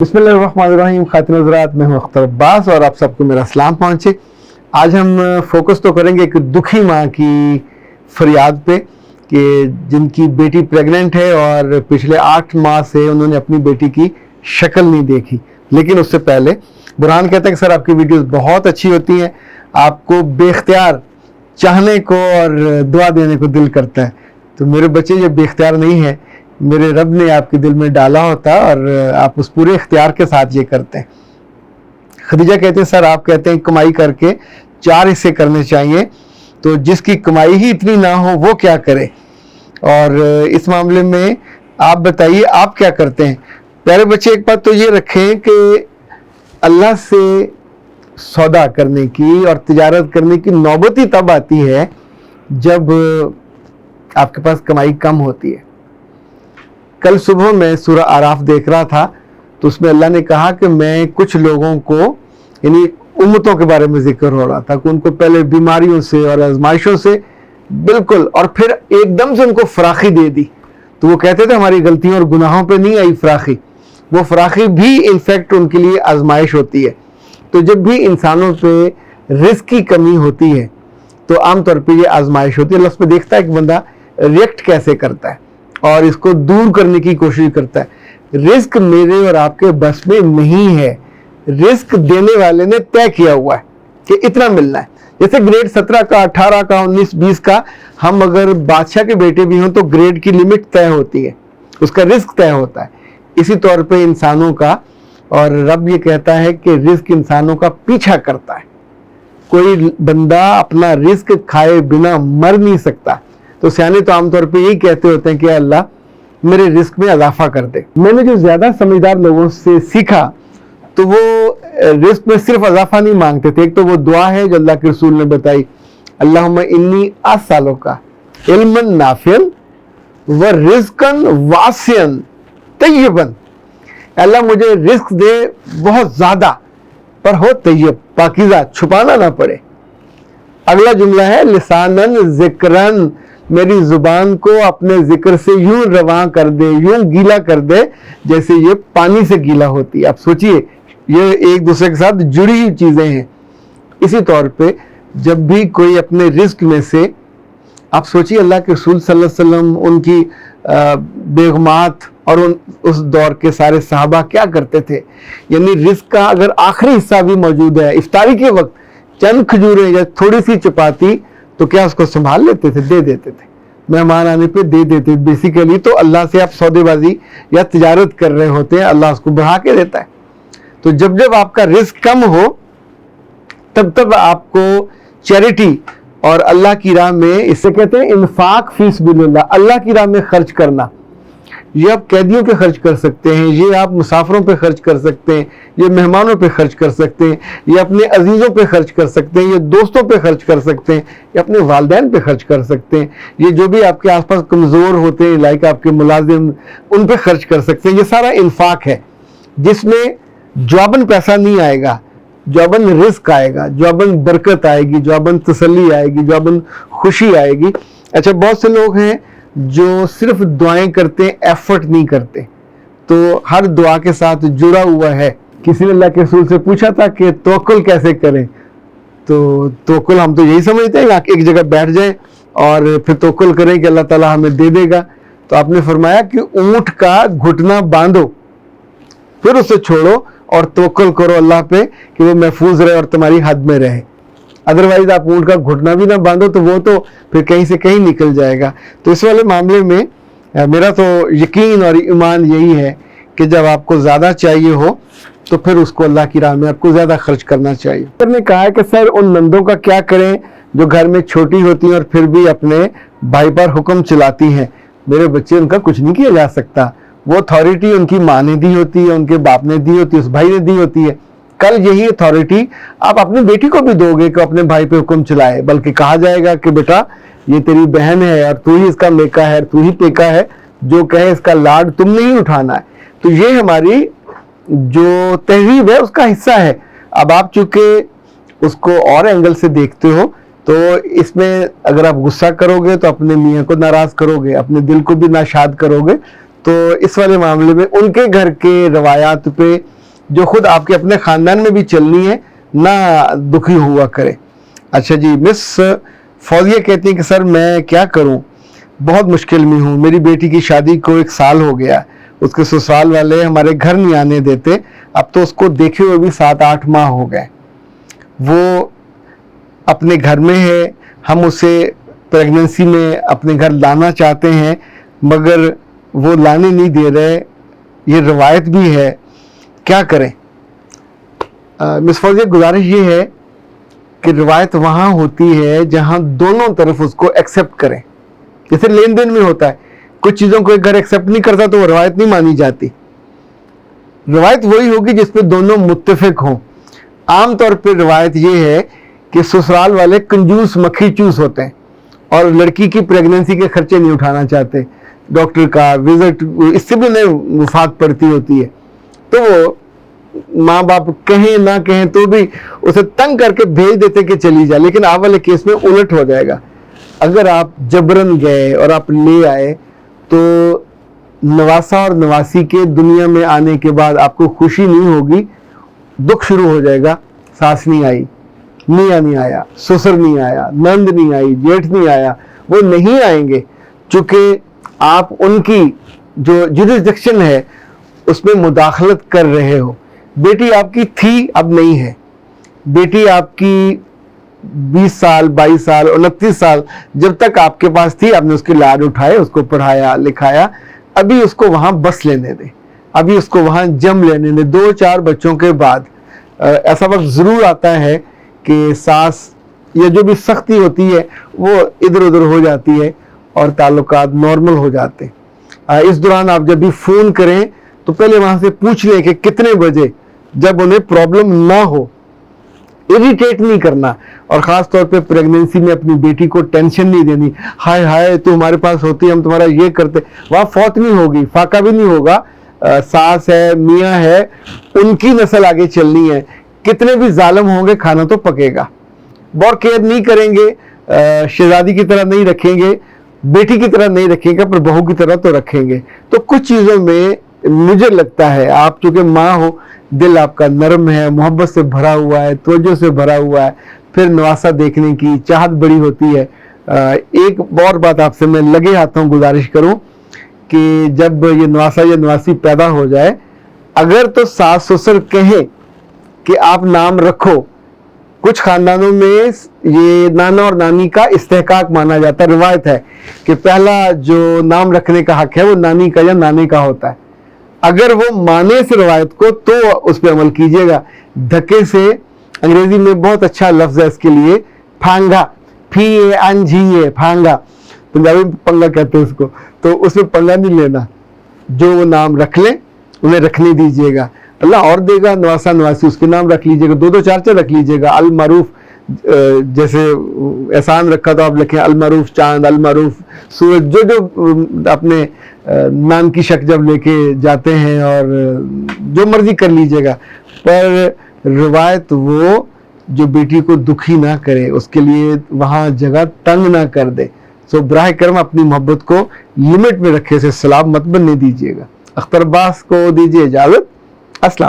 बिस्मिल्लाहिर्रहमानिर्रहीम। खातिन हज़रात, मैं हूं अख्तर अब्बास और आप सबको मेरा सलाम पहुंचे। आज हम फोकस तो करेंगे एक दुखी माँ की फरियाद पे कि जिनकी बेटी प्रेग्नेंट है और पिछले 8 माह से उन्होंने अपनी बेटी की शक्ल नहीं देखी। लेकिन उससे पहले बुरहान कहते हैं कि सर आपकी वीडियोस बहुत अच्छी होती हैं, आपको बेख्तियार चाहने को और दुआ देने को दिल करता है। तो मेरे बच्चे ये बेख्तियार नहीं है, मेरे रब ने आपके दिल में डाला होता और आप उस पूरे इख्तियार के साथ ये करते हैं। खदीजा कहते हैं सर आप कहते हैं कमाई करके 4 हिस्से करने चाहिए, तो जिसकी कमाई ही इतनी ना हो वो क्या करे, और इस मामले में आप बताइए आप क्या करते हैं। प्यारे बच्चे, एक बात तो ये रखें कि अल्लाह से सौदा करने की और तिजारत करने की नौबत ही तब आती है जब आपके पास कमाई कम होती है। कल सुबह मैं सूरह आराफ देख रहा था, तो उसमें अल्लाह ने कहा कि मैं कुछ लोगों को, यानी उम्मतों के बारे में जिक्र हो रहा था कि उनको पहले बीमारियों से और आजमाइशों से बिल्कुल, और फिर एकदम से उनको फराखी दे दी। तो वो कहते थे हमारी गलतियों और गुनाहों पे नहीं आई फराखी, वो फराखी भी इनफैक्ट उनके लिए आजमाइश होती है। तो जब भी इंसानों पे रिस्क की कमी होती है तो आमतौर पे ये आजमाइश होती है। अल्लाह उसमें देखता है कि बंदा रिएक्ट कैसे करता है और इसको दूर करने की कोशिश करता है। रिस्क मेरे और आपके बस में नहीं है, रिस्क देने वाले ने तय किया हुआ है कि इतना मिलना है। जैसे ग्रेड 17 का, 18 का, 19, 20 का, हम अगर बादशाह के बेटे भी हों तो ग्रेड की लिमिट तय होती है, उसका रिस्क तय होता है। इसी तौर पे इंसानों का, और रब ये कहता है कि रिस्क इंसानों का पीछा करता है। कोई बंदा अपना रिस्क खाए बिना मर नहीं सकता। तो सियाने तो आमतौर पे यही कहते होते हैं कि अल्लाह मेरे रिस्क में इजाफा कर दे। मैंने जो ज़्यादा समझदार लोगों से सीखा तो वो रिस्क में सिर्फ इजाफा नहीं मांगते थे। एक तो वो दुआ है जो अल्लाह के रसूल ने बताई, अल्लाहुम्मा इन्नी अस्सअलुका इल्मन नाफिअन व रिज़्क़न वासिअन तय्यबन। अल्लाह मुझे रिस्क दे बहुत ज़्यादा, पर हो तय्यब, पाकीज़ा, छुपाना ना पड़े। अगला जुमला है लिसानन ज़िक्रन, मेरी जुबान को अपने जिक्र से यूं रवां कर दे, यूं गीला कर दे जैसे ये पानी से गीला होती है। आप सोचिए, ये एक दूसरे के साथ जुड़ी हुई चीज़ें हैं। इसी तौर पे जब भी कोई अपने रिस्क में से, आप सोचिए अल्लाह के रसूल सल्लल्लाहु अलैहि वसल्लम, उनकी बेगमात और उस दौर के सारे सहाबा क्या करते थे। यानी रिस्क का अगर आखिरी हिस्सा भी मौजूद है, इफ्तारी के वक्त चंद खजूरें या थोड़ी सी चपाती, तो क्या उसको संभाल लेते थे, दे देते थे, मेहमान आने पे दे देते। बेसिकली तो अल्लाह से आप सौदेबाजी या तिजारत कर रहे होते हैं, अल्लाह उसको बढ़ा के देता है। तो जब जब आपका रिस्क कम हो तब तब आपको चैरिटी और अल्लाह की राह में, इससे कहते हैं इन्फाक फी सबिलिल्लाह, अल्लाह की राह में खर्च करना। ये आप कैदियों पे खर्च कर सकते हैं, ये आप मुसाफिरों पे खर्च कर सकते हैं, ये मेहमानों पे खर्च कर सकते हैं, ये अपने अजीज़ों पे खर्च कर सकते हैं, ये दोस्तों पे खर्च कर सकते हैं, ये अपने वालिदैन पे खर्च कर सकते हैं, ये जो भी आपके आसपास कमज़ोर होते हैं लाइक आपके मुलाजिम, उन पे खर्च कर सकते हैं। ये सारा इन्फाक है जिसमें जवाबन पैसा नहीं आएगा, जवाबन रिस्क आएगा, जवाबन बरकत आएगी, जवाबन तसल्ली आएगी, जवाबन खुशी आएगी। अच्छा, बहुत से लोग हैं जो सिर्फ दुआएं करते हैं, एफर्ट नहीं करते, तो हर दुआ के साथ जुड़ा हुआ है। किसी ने अल्लाह के रसूल से पूछा था कि तवक्कुल कैसे करें, तो तवक्कुल हम तो यही समझते हैं कि एक जगह बैठ जाएं और फिर तवक्कुल करें कि अल्लाह ताला हमें दे देगा। तो आपने फरमाया कि ऊंट का घुटना बांधो, फिर उसे छोड़ो और तवक्कुल करो अल्लाह पे कि वो महफूज रहे और तुम्हारी हद में रहे। अदरवाइज आप ऊंट का घुटना भी ना बांधो तो वो तो फिर कहीं से कहीं निकल जाएगा। तो इस वाले मामले में मेरा तो यकीन और ईमान यही है कि जब आपको ज़्यादा चाहिए हो तो फिर उसको अल्लाह की राह में आपको ज़्यादा खर्च करना चाहिए। सर ने कहा है कि सर उन नंदों का क्या करें जो घर में छोटी होती हैं और फिर भी अपने भाई पर हुक्म चलाती हैं। मेरे बच्चे, उनका कुछ नहीं किया जा सकता, वो अथॉरिटी उनकी माँ ने दी होती है, उनके बाप ने दी होती है, उस भाई ने दी होती है। कल यही अथॉरिटी आप अपनी बेटी को भी दोगे कि अपने भाई पे हुक्म चलाए, बल्कि कहा जाएगा कि बेटा ये तेरी बहन है और तू ही इसका मेका है, तू ही पेका है, जो कहे इसका लाड तुमने ही उठाना है। तो ये हमारी जो तहजीब है उसका हिस्सा है। अब आप चूंकि उसको और एंगल से देखते हो तो इसमें अगर आप गुस्सा करोगे तो अपने मियाँ को नाराज करोगे, अपने दिल को भी नाशाद करोगे, تو اس والے معاملے میں ان کے گھر کے روایات پہ جو خود آپ کے اپنے خاندان میں بھی چلنی ہے نہ دکھی ہوا کرے. اچھا جی، مس فوزیہ کہتی ہیں کہ سر میں کیا کروں، بہت مشکل میں ہوں. میری بیٹی کی شادی کو 1 سال ہو گیا، اس کے سسرال والے ہمارے گھر نہیں آنے دیتے. اب تو اس کو دیکھے ہوئے بھی 7-8 ماہ ہو گئے. وہ اپنے گھر میں ہے، ہم اسے پریگننسی میں اپنے گھر لانا چاہتے ہیں مگر وہ لانے نہیں دے رہے. یہ روایت بھی ہے، کیا کریں؟ مس فوزیہ گزارش یہ ہے کہ روایت وہاں ہوتی ہے جہاں دونوں طرف اس کو ایکسیپٹ کریں. جیسے لین دین میں ہوتا ہے، کچھ چیزوں کو ایک گھر ایکسیپٹ نہیں کرتا تو وہ روایت نہیں مانی جاتی. روایت وہی ہوگی جس پہ دونوں متفق ہوں. عام طور پہ روایت یہ ہے کہ سسرال والے کنجوس مکھی چوس ہوتے ہیں اور لڑکی کی پریگننسی کے خرچے نہیں اٹھانا چاہتے. ڈاکٹر کا وزٹ اس سے بھی انہیں مفاد پڑتی ہوتی ہے، تو وہ ماں باپ کہیں نہ کہیں تو بھی اسے تنگ کر کے بھیج دیتے کہ چلی جا. لیکن آپ والے کیس میں الٹ ہو جائے گا. اگر آپ جبرن گئے اور آپ لے آئے تو نواسا اور نواسی کے دنیا میں آنے کے بعد آپ کو خوشی نہیں ہوگی، دکھ شروع ہو جائے گا. ساس نہیں آئی، میاں نہیں آیا، سسر نہیں آیا، نند نہیں آئی، جیٹھ نہیں آیا. وہ نہیں آئیں گے چونکہ آپ ان کی جو جوریسڈکشن ہے اس میں مداخلت کر رہے ہو. بیٹی آپ کی تھی، اب نہیں ہے. بیٹی آپ کی 20 سال 22 سال 29 سال جب تک آپ کے پاس تھی، آپ نے اس کے لاڈ اٹھائے، اس کو پڑھایا لکھایا. ابھی اس کو وہاں بس لینے دیں، ابھی اس کو وہاں جم لینے دیں. 2-4 بچوں کے بعد ایسا وقت ضرور آتا ہے کہ ساس یا جو بھی سختی ہوتی ہے وہ ادھر ادھر ہو جاتی ہے اور تعلقات نارمل ہو جاتے ہیں. اس دوران آپ جب بھی فون کریں تو پہلے وہاں سے پوچھ لیں کہ کتنے بجے، جب انہیں پرابلم نہ ہو. اریٹیٹ نہیں کرنا، اور خاص طور پہ پریگننسی میں اپنی بیٹی کو ٹینشن نہیں دینی. ہائے ہائے تو ہمارے پاس ہوتی، ہم تمہارا یہ کرتے. وہاں فوت نہیں ہوگی، فاقہ بھی نہیں ہوگا. ساس ہے، میاں ہے، ان کی نسل آگے چلنی ہے. کتنے بھی ظالم ہوں گے کھانا تو پکے گا. بہت کیئر نہیں کریں گے، شہزادی کی طرح نہیں رکھیں گے، بیٹی کی طرح نہیں رکھیں گے، پر بہو کی طرح تو رکھیں گے. تو کچھ چیزوں میں مجھے لگتا ہے آپ چونکہ ماں ہو، دل آپ کا نرم ہے، محبت سے بھرا ہوا ہے، توجہ سے بھرا ہوا ہے، پھر نواسا دیکھنے کی چاہت بڑی ہوتی ہے. ایک اور بات آپ سے میں لگے ہاتھوں گزارش کروں کہ جب یہ نواسا یا نواسی پیدا ہو جائے، اگر تو ساس سسر کہیں کہ آپ نام رکھو. کچھ خاندانوں میں یہ نانا اور نانی کا استحقاق مانا جاتا ہے. روایت ہے کہ پہلا جو نام رکھنے کا حق ہے وہ نانی کا یا نانے کا ہوتا ہے. اگر وہ مانے اس روایت کو تو اس پہ عمل کیجیے گا. دھکے سے، انگریزی میں بہت اچھا لفظ ہے اس کے لیے، پھانگا، PHANGA، پھانگا، پنجابی میں پنگا کہتے ہیں اس کو. تو اس میں پنگا نہیں لینا. جو وہ نام رکھ لیں انہیں رکھنے دیجیے گا. اللہ اور دے گا. نواسا نواسی اس کے نام رکھ لیجیے گا، 2-2 4-4 رکھ لیجیے گا. المعروف، جیسے احسان رکھا تو آپ لکھیں المعروف چاند، المعروف سورج. جو اپنے نام کی شک جب لے کے جاتے ہیں اور جو مرضی کر لیجیے گا، پر روایت وہ جو بیٹی کو دکھی نہ کرے، اس کے لیے وہاں جگہ تنگ نہ کر دے. سو براہ کرم اپنی محبت کو لمٹ میں رکھے سے سلام مت بننے دیجیے گا. اختر عباس کو دیجیے اجازت. السلام.